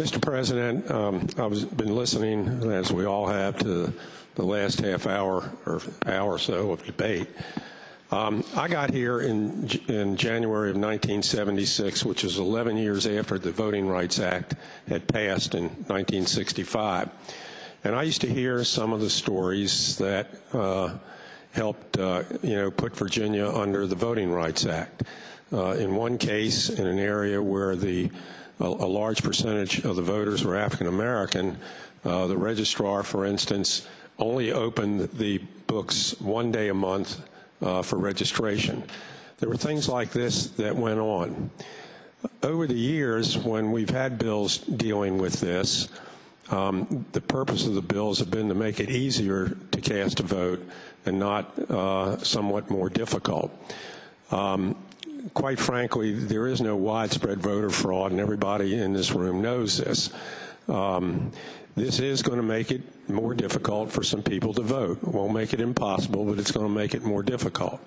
Mr. President, I've been listening, as we all have, to the last half hour or hour or so of debate. I got here in January of 1976, which is 11 years after the Voting Rights Act had passed in 1965. And I used to hear some of the stories that helped, put Virginia under the Voting Rights Act. In one case, in an area where a large percentage of the voters were African American, the registrar, for instance, only opened the books one day a month for registration. There were things like this that went on. Over the years, when we've had bills dealing with this, the purpose of the bills have been to make it easier to cast a vote and not somewhat more difficult. Quite frankly, there is no widespread voter fraud, and everybody in this room knows this. This is going to make it more difficult for some people to vote. It won't make it impossible, but it's going to make it more difficult.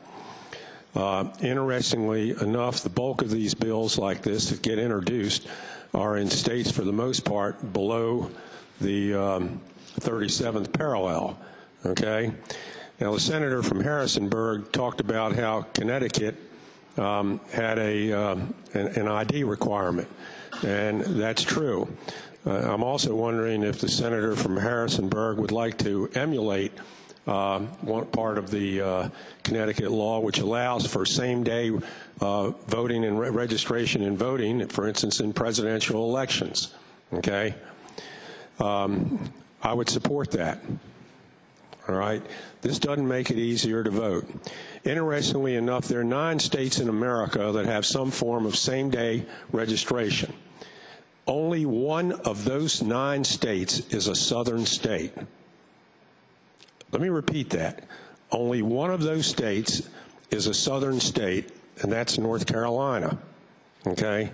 Interestingly enough, the bulk of these bills like this that get introduced are in states, for the most part, below the 37th parallel, okay? Now, the senator from Harrisonburg talked about how Connecticut had an ID requirement, and that's true. I'm also wondering if the senator from Harrisonburg would like to emulate one part of the Connecticut law, which allows for same-day voting and registration and voting, for instance, in presidential elections, okay? I would support that. All right, this doesn't make it easier to vote. Interestingly enough, there are 9 states in America that have some form of same-day registration. Only one of those 9 states is a southern state. Let me repeat that. Only one of those states is a southern state, and that's North Carolina, okay?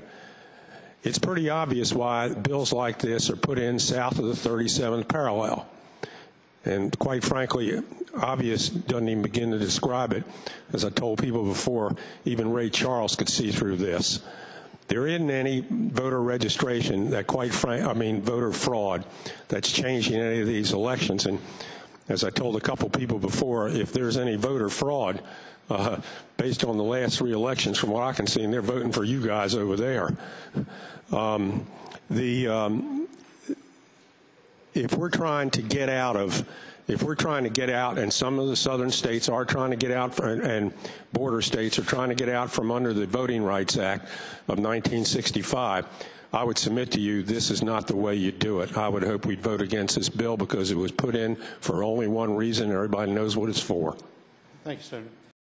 It's pretty obvious why bills like this are put in south of the 37th parallel. And quite frankly, obvious doesn't even begin to describe it. As I told people before, even Ray Charles could see through this. There isn't any voter registration that voter fraud that's changing any of these elections. And as I told a couple people before, if there's any voter fraud, based on the last 3 elections, from what I can see, and they're voting for you guys over there. If we're trying to get out, and some of the southern states are trying to get out, and border states are trying to get out from under the Voting Rights Act of 1965, I would submit to you this is not the way you do it. I would hope we'd vote against this bill because it was put in for only one reason. Everybody knows what it's for. Thank you, Senator.